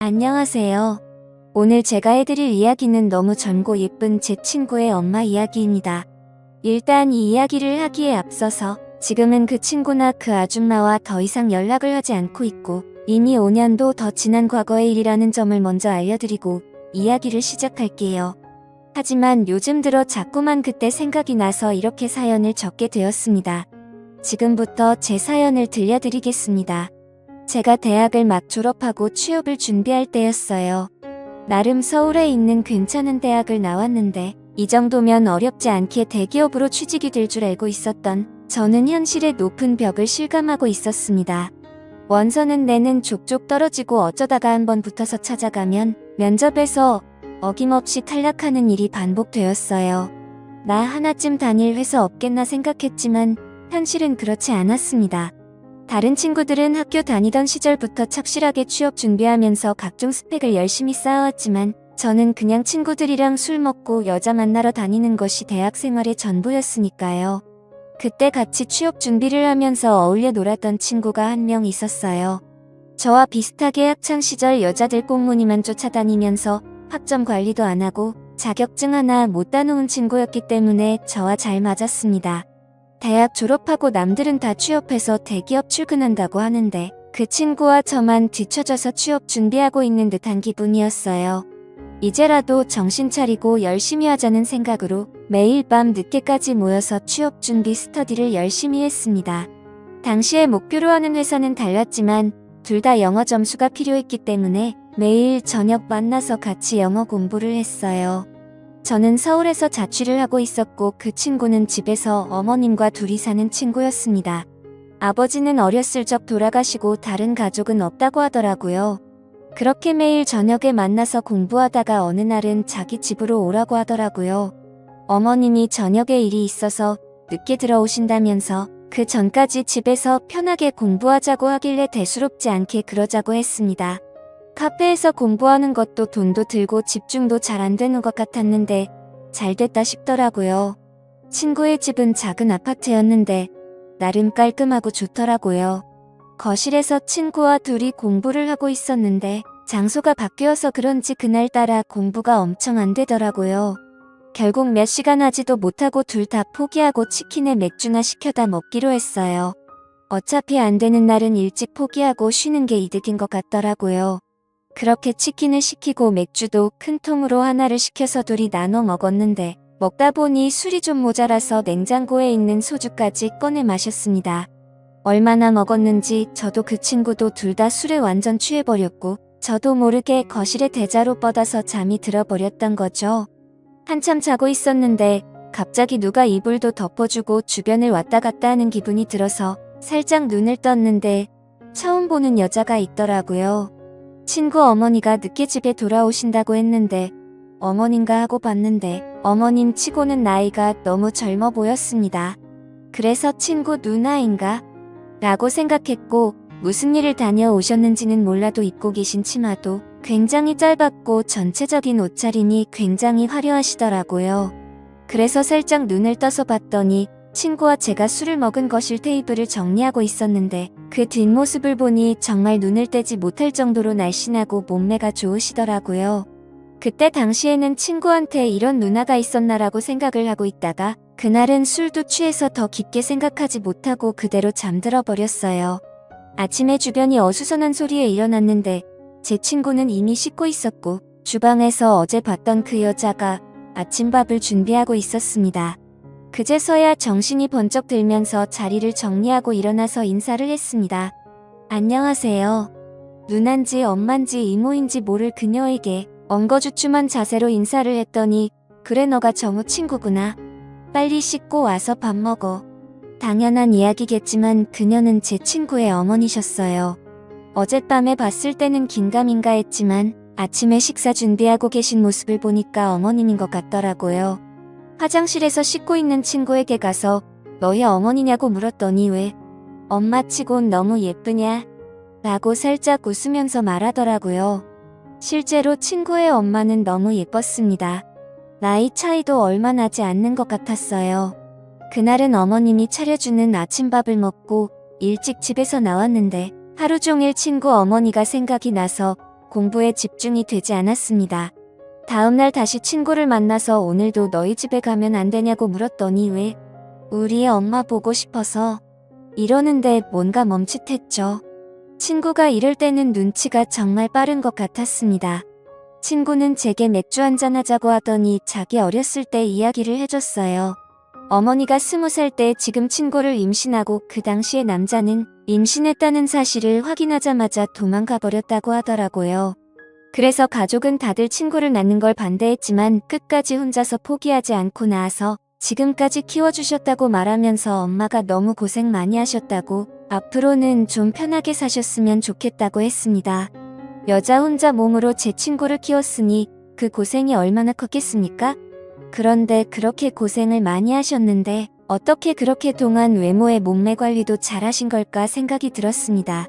안녕하세요. 오늘 제가 해드릴 이야기는 너무 젊고 예쁜 제 친구의 엄마 이야기입니다. 일단 이 이야기를 하기에 앞서서 지금은 그 친구나 그 아줌마와 더 이상 연락을 하지 않고 있고 이미 5년도 더 지난 과거의 일이라는 점을 먼저 알려드리고 이야기를 시작할게요. 하지만 요즘 들어 자꾸만 그때 생각이 나서 이렇게 사연을 적게 되었습니다. 지금부터 제 사연을 들려드리겠습니다. 제가 대학을 막 졸업하고 취업을 준비할 때였어요. 나름 서울에 있는 괜찮은 대학을 나왔는데 이 정도면 어렵지 않게 대기업으로 취직이 될 줄 알고 있었던 저는 현실의 높은 벽을 실감하고 있었습니다. 원서는 내는 족족 떨어지고 어쩌다가 한번 붙어서 찾아가면 면접에서 어김없이 탈락하는 일이 반복되었어요. 나 하나쯤 다닐 회사 없겠나 생각했지만 현실은 그렇지 않았습니다. 다른 친구들은 학교 다니던 시절부터 착실하게 취업 준비하면서 각종 스펙을 열심히 쌓아왔지만 저는 그냥 친구들이랑 술 먹고 여자 만나러 다니는 것이 대학 생활의 전부였으니까요. 그때 같이 취업 준비를 하면서 어울려 놀았던 친구가 한 명 있었어요. 저와 비슷하게 학창시절 여자들 꽁무니만 쫓아다니면서 학점 관리도 안 하고 자격증 하나 못 따놓은 친구였기 때문에 저와 잘 맞았습니다. 대학 졸업하고 남들은 다 취업해서 대기업 출근한다고 하는데 그 친구와 저만 뒤처져서 취업 준비하고 있는 듯한 기분이었어요. 이제라도 정신 차리고 열심히 하자는 생각으로 매일 밤 늦게까지 모여서 취업 준비 스터디를 열심히 했습니다. 당시에 목표로 하는 회사는 달랐지만 둘 다 영어 점수가 필요했기 때문에 매일 저녁 만나서 같이 영어 공부를 했어요. 저는 서울에서 자취를 하고 있었고 그 친구는 집에서 어머님과 둘이 사는 친구였습니다. 아버지는 어렸을 적 돌아가시고 다른 가족은 없다고 하더라고요. 그렇게 매일 저녁에 만나서 공부하다가 어느 날은 자기 집으로 오라고 하더라고요. 어머님이 저녁에 일이 있어서 늦게 들어오신다면서 그 전까지 집에서 편하게 공부하자고 하길래 대수롭지 않게 그러자고 했습니다. 카페에서 공부하는 것도 돈도 들고 집중도 잘 안 되는 것 같았는데 잘 됐다 싶더라고요. 친구의 집은 작은 아파트였는데 나름 깔끔하고 좋더라고요. 거실에서 친구와 둘이 공부를 하고 있었는데 장소가 바뀌어서 그런지 그날따라 공부가 엄청 안 되더라고요. 결국 몇 시간 하지도 못하고 둘 다 포기하고 치킨에 맥주나 시켜다 먹기로 했어요. 어차피 안 되는 날은 일찍 포기하고 쉬는 게 이득인 것 같더라고요. 그렇게 치킨을 시키고 맥주도 큰 통으로 하나를 시켜서 둘이 나눠 먹었는데 먹다 보니 술이 좀 모자라서 냉장고에 있는 소주까지 꺼내 마셨습니다. 얼마나 먹었는지 저도 그 친구도 둘 다 술에 완전 취해버렸고 저도 모르게 거실에 대자로 뻗어서 잠이 들어버렸던 거죠. 한참 자고 있었는데 갑자기 누가 이불도 덮어주고 주변을 왔다 갔다 하는 기분이 들어서 살짝 눈을 떴는데 처음 보는 여자가 있더라고요. 친구 어머니가 늦게 집에 돌아오신다고 했는데 어머님가 하고 봤는데 어머님 치고는 나이가 너무 젊어 보였습니다. 그래서 친구 누나인가? 라고 생각했고 무슨 일을 다녀오셨는지는 몰라도 입고 계신 치마도 굉장히 짧았고 전체적인 옷차림이 굉장히 화려하시더라고요. 그래서 살짝 눈을 떠서 봤더니 친구와 제가 술을 먹은 거실 테이블을 정리하고 있었는데 그 뒷모습을 보니 정말 눈을 떼지 못할 정도로 날씬하고 몸매가 좋으시더라고요. 그때 당시에는 친구한테 이런 누나가 있었나라고 생각을 하고 있다가 그날은 술도 취해서 더 깊게 생각하지 못하고 그대로 잠들어 버렸어요. 아침에 주변이 어수선한 소리에 일어났는데 제 친구는 이미 씻고 있었고 주방에서 어제 봤던 그 여자가 아침밥을 준비하고 있었습니다. 그제서야 정신이 번쩍 들면서 자리를 정리하고 일어나서 인사를 했습니다. 안녕하세요. 누난지 엄만지 이모인지 모를 그녀에게 엉거주춤한 자세로 인사를 했더니 그래 너가 정우 친구구나. 빨리 씻고 와서 밥 먹어. 당연한 이야기겠지만 그녀는 제 친구의 어머니셨어요. 어젯밤에 봤을 때는 긴가민가 했지만 아침에 식사 준비하고 계신 모습을 보니까 어머님인 것 같더라고요. 화장실에서 씻고 있는 친구에게 가서 너희 어머니냐고 물었더니 왜 엄마 치곤 너무 예쁘냐? 라고 살짝 웃으면서 말하더라고요. 실제로 친구의 엄마는 너무 예뻤습니다. 나이 차이도 얼마 나지 않는 것 같았어요. 그날은 어머님이 차려주는 아침밥을 먹고 일찍 집에서 나왔는데 하루 종일 친구 어머니가 생각이 나서 공부에 집중이 되지 않았습니다. 다음날 다시 친구를 만나서 오늘도 너희 집에 가면 안 되냐고 물었더니 왜? 우리의 엄마 보고 싶어서 이러는데 뭔가 멈칫했죠. 친구가 이럴 때는 눈치가 정말 빠른 것 같았습니다. 친구는 제게 맥주 한잔 하자고 하더니 자기 어렸을 때 이야기를 해줬어요. 어머니가 20살 때 지금 친구를 임신하고 그 당시에 남자는 임신했다는 사실을 확인하자마자 도망가 버렸다고 하더라고요. 그래서 가족은 다들 친구를 낳는 걸 반대했지만 끝까지 혼자서 포기하지 않고 낳아서 지금까지 키워주셨다고 말하면서 엄마가 너무 고생 많이 하셨다고 앞으로는 좀 편하게 사셨으면 좋겠다고 했습니다. 여자 혼자 몸으로 제 친구를 키웠으니 그 고생이 얼마나 컸겠습니까? 그런데 그렇게 고생을 많이 하셨는데 어떻게 그렇게 동안 외모의 몸매 관리도 잘하신 걸까 생각이 들었습니다.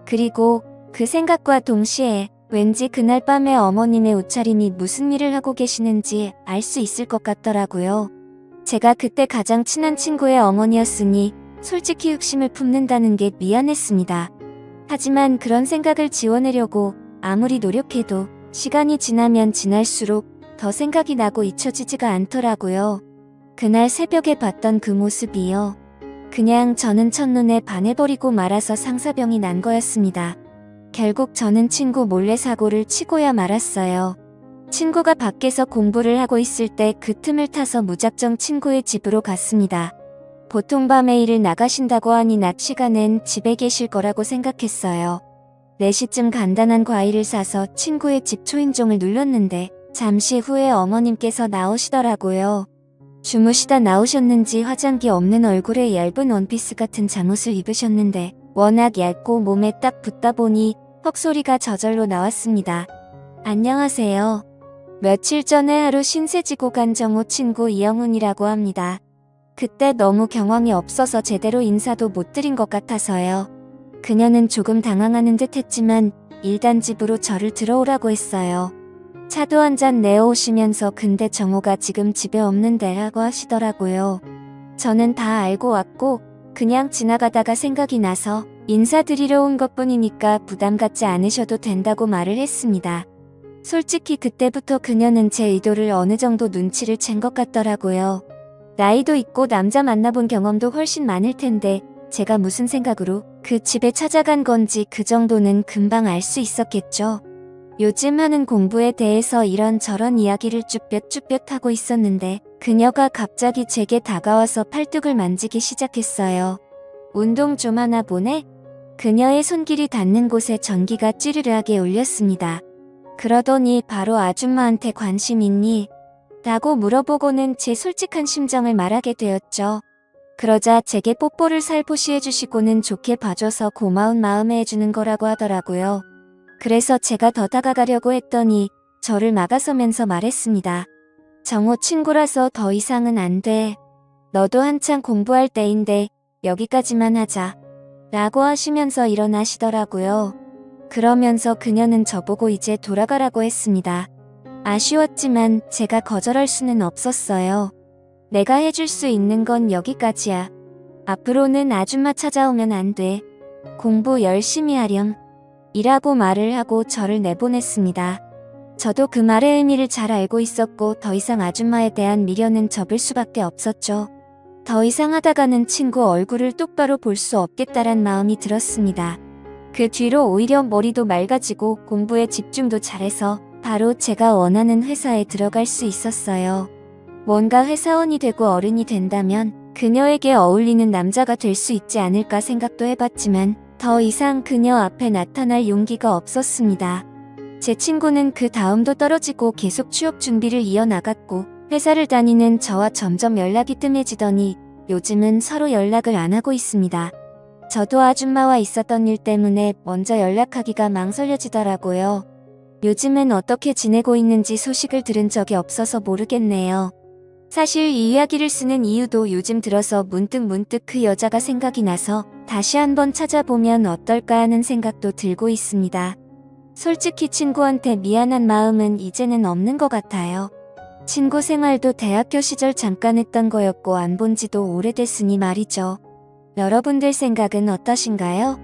그리고 그 생각과 동시에 왠지 그날 밤에 어머님의 옷차림이 무슨 일을 하고 계시는지 알 수 있을 것 같더라고요. 제가 그때 가장 친한 친구의 어머니였으니 솔직히 욕심을 품는다는 게 미안했습니다. 하지만 그런 생각을 지워내려고 아무리 노력해도 시간이 지나면 지날수록 더 생각이 나고 잊혀지지가 않더라고요. 그날 새벽에 봤던 그 모습이요. 그냥 저는 첫눈에 반해버리고 말아서 상사병이 난 거였습니다. 결국 저는 친구 몰래 사고를 치고야 말았어요. 친구가 밖에서 공부를 하고 있을 때 그 틈을 타서 무작정 친구의 집으로 갔습니다. 보통 밤에 일을 나가신다고 하니 낮 시간엔 집에 계실 거라고 생각했어요. 4시쯤 간단한 과일을 사서 친구의 집 초인종을 눌렀는데 잠시 후에 어머님께서 나오시더라고요. 주무시다 나오셨는지 화장기 없는 얼굴에 얇은 원피스 같은 잠옷을 입으셨는데 워낙 얇고 몸에 딱 붙다 보니 헉소리가 저절로 나왔습니다. 안녕하세요. 며칠 전에 하루 신세 지고 간 정호 친구 이영훈이라고 합니다. 그때 너무 경황이 없어서 제대로 인사도 못 드린 것 같아서요. 그녀는 조금 당황하는 듯 했지만 일단 집으로 저를 들어오라고 했어요. 차도 한잔 내어오시면서 근데 정호가 지금 집에 없는데 라고 하시더라고요. 저는 다 알고 왔고 그냥 지나가다가 생각이 나서 인사드리러 온 것뿐이니까 부담 갖지 않으셔도 된다고 말을 했습니다. 솔직히 그때부터 그녀는 제 의도를 어느 정도 눈치를 챈 것 같더라고요. 나이도 있고 남자 만나본 경험도 훨씬 많을 텐데 제가 무슨 생각으로 그 집에 찾아간 건지 그 정도는 금방 알 수 있었겠죠. 요즘 하는 공부에 대해서 이런저런 이야기를 쭈뼛쭈뼛 하고 있었는데 그녀가 갑자기 제게 다가와서 팔뚝을 만지기 시작했어요. 운동 좀 하나 보네? 그녀의 손길이 닿는 곳에 전기가 찌르르하게 울렸습니다. 그러더니 바로 아줌마한테 관심 있니? 라고 물어보고는 제 솔직한 심정을 말하게 되었죠. 그러자 제게 뽀뽀를 살포시 해주시고는 좋게 봐줘서 고마운 마음에 해주는 거라고 하더라고요. 그래서 제가 더 다가가려고 했더니 저를 막아서면서 말했습니다. 정호 친구라서 더 이상은 안 돼. 너도 한창 공부할 때인데 여기까지만 하자. 라고 하시면서 일어나시더라고요. 그러면서 그녀는 저보고 이제 돌아가라고 했습니다. 아쉬웠지만 제가 거절할 수는 없었어요. 내가 해줄 수 있는 건 여기까지야. 앞으로는 아줌마 찾아오면 안 돼. 공부 열심히 하렴. 이라고 말을 하고 저를 내보냈습니다. 저도 그 말의 의미를 잘 알고 있었고 더 이상 아줌마에 대한 미련은 접을 수밖에 없었죠. 더 이상 하다가는 친구 얼굴을 똑바로 볼 수 없겠다란 마음이 들었습니다. 그 뒤로 오히려 머리도 맑아지고 공부에 집중도 잘해서 바로 제가 원하는 회사에 들어갈 수 있었어요. 뭔가 회사원이 되고 어른이 된다면 그녀에게 어울리는 남자가 될 수 있지 않을까 생각도 해봤지만 더 이상 그녀 앞에 나타날 용기가 없었습니다. 제 친구는 그 다음도 떨어지고 계속 취업 준비를 이어나갔고 회사를 다니는 저와 점점 연락이 뜸해지더니 요즘은 서로 연락을 안 하고 있습니다. 저도 아줌마와 있었던 일 때문에 먼저 연락하기가 망설여지더라고요. 요즘은 어떻게 지내고 있는지 소식을 들은 적이 없어서 모르겠네요. 사실 이 이야기를 쓰는 이유도 요즘 들어서 문득 그 여자가 생각이 나서 다시 한번 찾아보면 어떨까 하는 생각도 들고 있습니다. 솔직히 친구한테 미안한 마음은 이제는 없는 것 같아요. 친구 생활도 대학교 시절 잠깐 했던 거였고 안 본 지도 오래됐으니 말이죠. 여러분들 생각은 어떠신가요?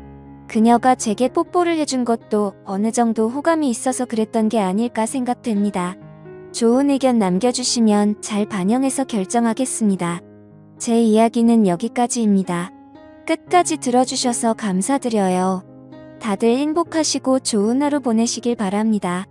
그녀가 제게 뽀뽀를 해준 것도 어느 정도 호감이 있어서 그랬던 게 아닐까 생각됩니다. 좋은 의견 남겨주시면 잘 반영해서 결정하겠습니다. 제 이야기는 여기까지입니다. 끝까지 들어주셔서 감사드려요. 다들 행복하시고 좋은 하루 보내시길 바랍니다.